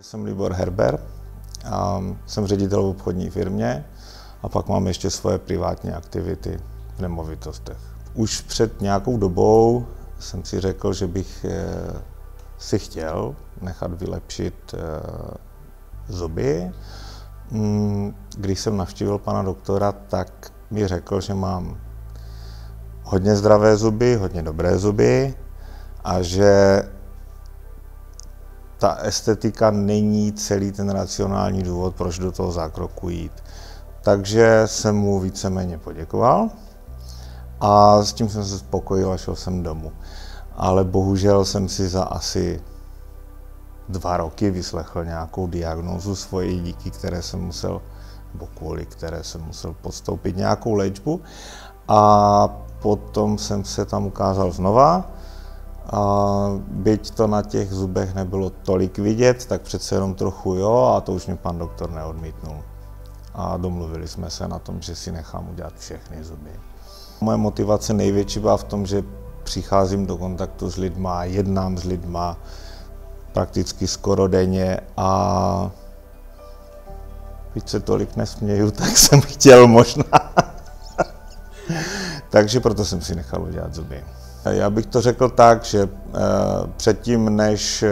Jsem Libor Herber a jsem ředitel v obchodní firmě a pak mám ještě svoje privátní aktivity v nemovitostech. Už před nějakou dobou jsem si řekl, že bych si chtěl nechat vylepšit zuby. Když jsem navštívil pana doktora, tak mi řekl, že mám hodně zdravé zuby, hodně dobré zuby a že ta estetika není celý ten racionální důvod, proč do toho zákroku jít. Takže jsem mu víceméně poděkoval a s tím jsem se spokojil a šel jsem domů. Ale bohužel jsem si za asi 2 roky vyslechl nějakou diagnózu svoji, díky které jsem musel, nebo kvůli které jsem musel podstoupit nějakou léčbu. A potom jsem se tam ukázal znova. A byť to na těch zubech nebylo tolik vidět, tak přece jenom trochu jo, a to už mi pan doktor neodmítnul. A domluvili jsme se na tom, že si nechám udělat všechny zuby. Moje motivace největší byla v tom, že přicházím do kontaktu s lidma, jednám s lidma prakticky skoro denně a byť se tolik nesměju, tak jsem chtěl možná. Takže proto jsem si nechal udělat zuby. Já bych to řekl tak, že předtím, než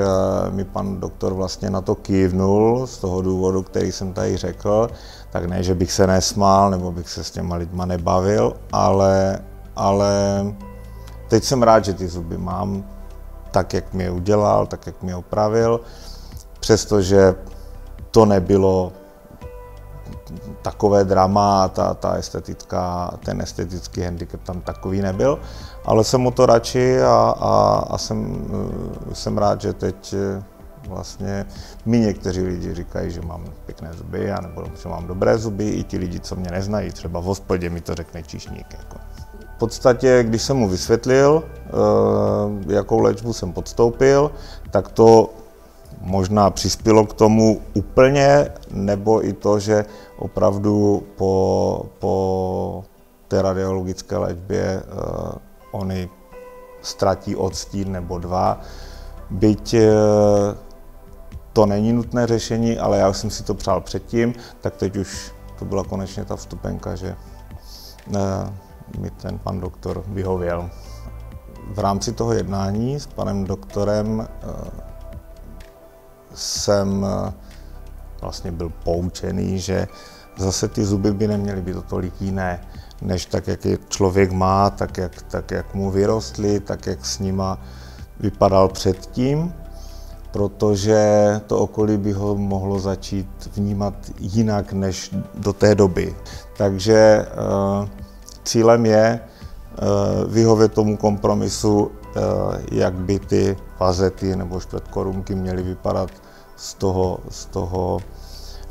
mi pan doktor vlastně na to kývnul, z toho důvodu, který jsem tady řekl, tak ne, že bych se nesmál, nebo bych se s těma lidma nebavil, ale teď jsem rád, že ty zuby mám tak, jak mi je udělal, tak, jak mi je opravil, přestože to nebylo takové drama, ten estetický handicap tam takový nebyl, ale jsem o to radši a jsem rád, že teď vlastně mi někteří lidi říkají, že mám pěkné zuby, nebo že mám dobré zuby, i ti lidi, co mě neznají, třeba v hospodě mi to řekne číšník. Jako. V podstatě, když jsem mu vysvětlil, jakou léčbu jsem podstoupil, tak to možná přispělo k tomu úplně, nebo i to, že opravdu po té radiologické léčbě oni ztratí odstín nebo 2. Byť to není nutné řešení, ale já jsem si to přál předtím, tak teď už to byla konečně ta vstupenka, že mi ten pan doktor vyhověl. V rámci toho jednání s panem doktorem jsem vlastně byl poučený, že zase ty zuby by neměly být o tolik jiné, než tak, jak je člověk má, tak jak mu vyrostly, tak, jak s nima vypadal předtím, protože to okolí by ho mohlo začít vnímat jinak než do té doby. Takže cílem je vyhovět tomu kompromisu, jak by ty fazety nebo čtvrtkorunky měly vypadat z toho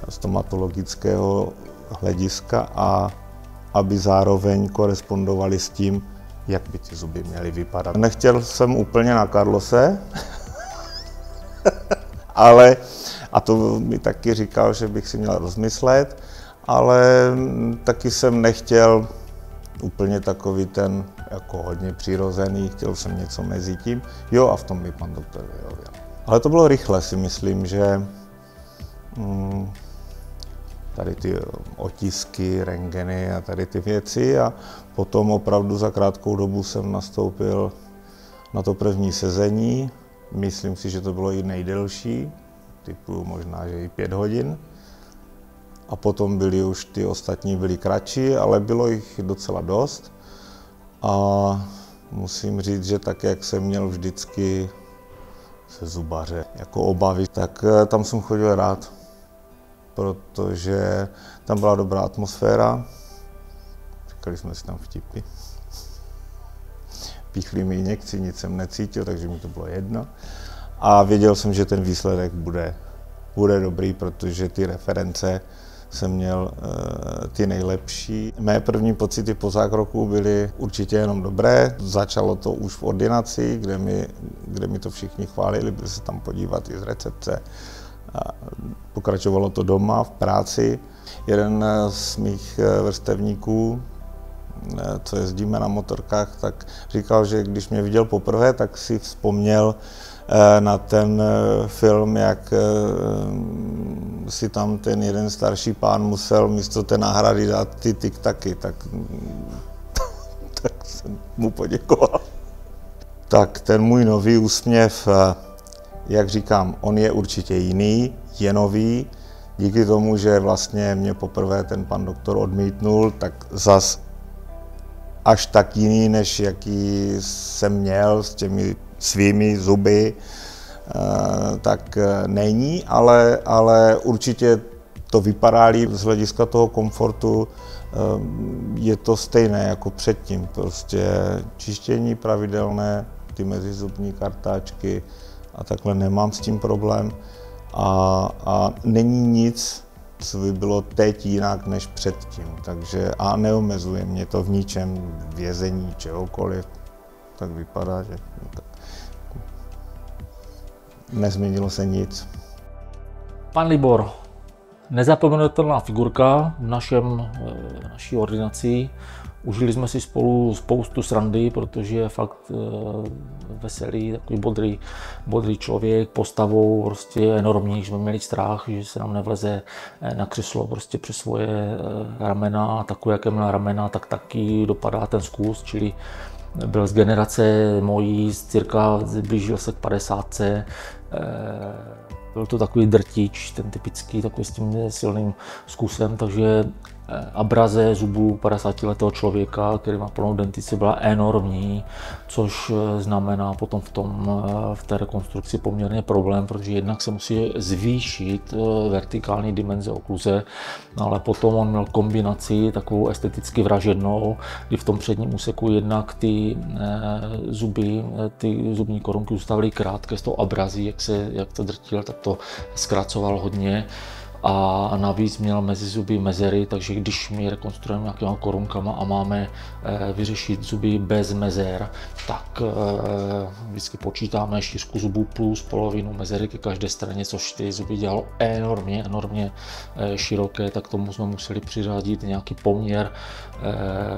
stomatologického hlediska a aby zároveň korespondovaly s tím, jak by ty zuby měly vypadat. Nechtěl jsem úplně na Carlose, ale, a to mi taky říkal, že bych si měl rozmyslet, ale taky jsem nechtěl úplně takový ten jako hodně přirozený, chtěl jsem něco mezi tím. Jo, a v tom mi pan doktor vyhověl. Ale to bylo rychle, si myslím, že tady ty otisky, rentgeny a tady ty věci a potom opravdu za krátkou dobu jsem nastoupil na to první sezení. Myslím si, že to bylo i nejdelší, typu možná, že i 5 hodin. A potom byly už ty ostatní byly kratší, ale bylo jich docela dost. A musím říct, že tak, jak jsem měl vždycky se zubaře jako obavy, tak tam jsem chodil rád, protože tam byla dobrá atmosféra, říkali jsme si tam vtipy. Píchli mi injekci, nic jsem necítil, takže mi to bylo jedno. A věděl jsem, že ten výsledek bude dobrý, protože ty reference jsem měl ty nejlepší. Mé první pocity po zákroku byly určitě jenom dobré. Začalo to už v ordinaci, kde mi to všichni chválili, byli se tam podívat i z recepce. A pokračovalo to doma, v práci. Jeden z mých vrstevníků, co jezdíme na motorkách, tak říkal, že když mě viděl poprvé, tak si vzpomněl na ten film, jak si tam ten jeden starší pán musel místo té náhrady dát ty tiktaky, tak jsem mu poděkoval. Tak ten můj nový úsměv, jak říkám, on je určitě jiný, je nový. Díky tomu, že vlastně mě poprvé ten pan doktor odmítnul, tak zas až tak jiný, než jaký jsem měl s těmi svými zuby, tak není, ale určitě to vypadá líp z hlediska toho komfortu. Je to stejné jako předtím, prostě čištění pravidelné, ty mezizubní kartáčky a takhle, nemám s tím problém a není nic, co by bylo teď jinak než předtím, takže a neomezuje mě to v ničem, vězení, čehokoliv, tak vypadá, že nezměnilo se nic. Pan Libor, nezapomenutelná figurka v naší ordinaci. Užili jsme si spolu spoustu srandy, protože je fakt veselý, takový bodrý člověk, postavou prostě enormní, že jsme měli strach, že se nám nevleze na křeslo prostě přes svoje ramena, takové, jaké měl ramena, tak taky dopadá ten zkus, čili byl z generace mojí, cirka blížil se k 50. Byl to takový drtič, ten typický, takový s tím silným zkusem, takže abraze zubů 50letého člověka, který má plnou dentici, byla enormní, což znamená potom v té rekonstrukci poměrně problém, protože jednak se musí zvýšit vertikální dimenze okluze, ale potom on měl kombinaci takovou esteticky vražednou, kdy v tom předním úseku jednak ty zuby, ty zubní korunky zůstaly krátké s tou abrazí, jak to drtil, tak to zkracoval hodně. A navíc měl mezi zuby mezery, takže když my rekonstruujeme nějakýma korunkama a máme vyřešit zuby bez mezer, tak vždycky počítáme šířku zubů plus polovinu mezery ke každé straně, což ty zuby dělalo enormně široké, tak tomu jsme museli přiřadit nějaký poměr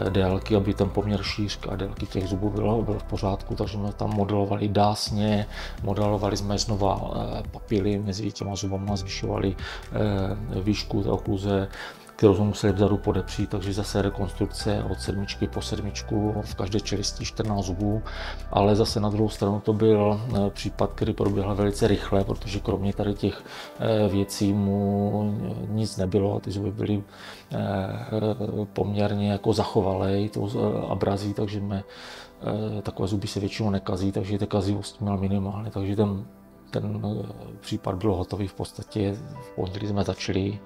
délky, aby ten poměr šířky a délky těch zubů byl v pořádku, takže jsme tam modelovali dásně, modelovali jsme znova papily mezi těma zubama, zvyšovali výšku té okluze, kterou jsme museli vzadu podepřít, takže zase rekonstrukce od 7 po 7, v každé čelisti 14 zubů, ale zase na druhou stranu to byl případ, který proběhl velice rychle, protože kromě tady těch věcí mu nic nebylo a ty zuby byly poměrně jako zachovalé tou abrazí, takže takové zuby se většinou nekazí, takže té kazivost měl minimálně, takže ten případ byl hotový v podstatě, v pondělí jsme začali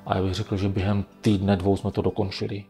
a já bych řekl, že během týdne, 2 jsme to dokončili.